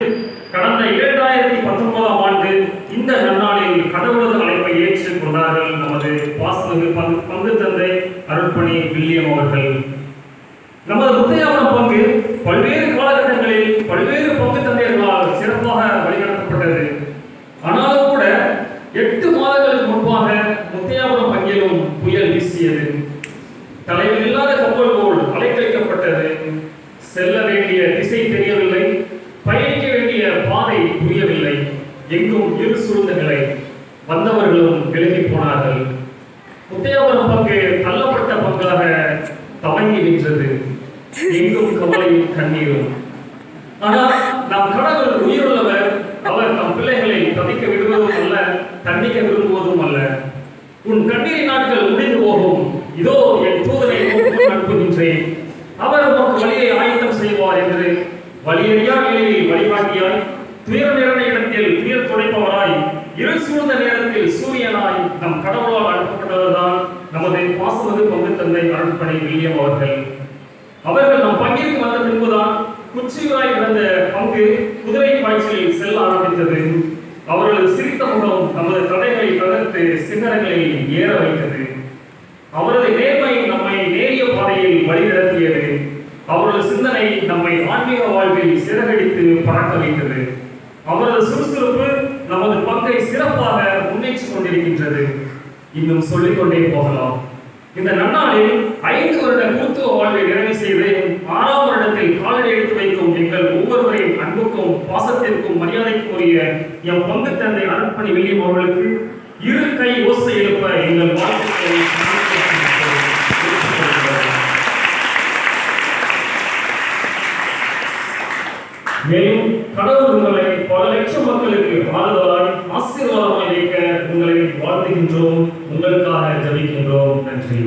கடந்த 2019ஆம் ஆண்டு இந்த நன்னாளில் கடவுளது அழைப்பை ஏற்றுக் கொண்டார்கள் நமது பாசமிகு பங்கு தந்தை அருட்பணி வில்லியம் அவர்கள். நமது முத்தையாபுரம் பங்கு பல்வேறு காலகட்டங்களில் பல்வேறு பங்கு தந்தையர்களால் சிறப்பாக வழிநடத்தப்பட்டது. ஆனாலும் கூட 8 மாதங்களுக்கு முன்பாக முத்தையாபுரம் பங்கிலும் புயல் வீசியது. தலைவில் இல்லாத கப்பல் போல் அலைக்கழிக்கப்பட்டது. செல்ல வேண்டிய திசை தெரியவில்லை, பயணிக்க வேண்டிய பாதை புரியவில்லை. எங்கும் இரு சூழ்ந்த நிலை. வந்தவர்களும் விலகி போனார்கள். முத்தையாபுரம் பங்கு தள்ளப்பட்ட பங்காக தவங்கி நின்றது. எங்கும் கவலையும் கண்ணீரும். ஆனால் நம் கடவுள் உயிருள்ளவர். அவர் தம் பிள்ளைகளை தவிக்க விடுவதும் அல்ல, தண்டிக்க விரும்புவதும் அல்ல. உன் கண்ணீரின் நாட்கள் முடிந்து போகும். இதோ என் தூதனை அனுப்புகின்றேன். அவர் உனக்கு வழியை ஆயத்தம் செய்வார் என்று வழியறியா நிலையில் வழிகாட்டியாய், துயர் நிறைந்த இடத்தில் துயர் துடைப்பவராய், இருள் சூழ்ந்த நேரத்தில் சூரியனாய் நம் கடவுளால் அனுப்பப்பட்டவர்தான் நமது பாசமிகு பங்கு தந்தை அருட்பணி வில்லியம் அவர்கள். அவர்கள் நம் பங்கிற்கு வந்த பின்புதான் குச்சியூராய் கிடந்த பங்கு குதிரை பாய்ச்சலில் செல்ல ஆரம்பித்தது. அவர்களது சிரித்த முகம் நமது தடைகளை தகர்த்து சிகரங்களில் ஏற வைத்தது. அவரது நேர்மை நம்மை நேரிய பாதையில் வழிநடத்தியது. அவரது சிந்தனை நம்மை ஆன்மீக வாழ்வில் சிறகடித்து பறக்க வைத்தது. அவரது சுறுசுறுப்பு நமது பங்கை சிறப்பாக முன்னேற்றிக் கொண்டிருக்கின்றது. இன்னும் சொல்லிக்கொண்டே போகலாம். இந்த நன்னாளில் 5 வருட குருத்துவ வாழ்வை நிறைவு செய்து 6ஆம் வருடத்தில் காலடி எடுத்து வைக்கும் எங்கள் ஒவ்வொருவரின் அன்புக்கும் பாசத்திற்கும் மரியாதைக்கும் உரிய எம் பங்கு தந்தை அருட்பணி வில்லியம் அவர்களுக்கு இரு கை ஓசை எழுப்ப எங்கள் வாழ்த்துக்களை மேலும் கடவுள் உங்களை பல லட்சம் மக்களுக்கு ஆறுதலாய் ஆசீர்வாதமாய் வைக்க உங்களை வாழ்த்துகின்றோம். உங்களுக்காக ஜெபிக்கின்றோம். நன்றி.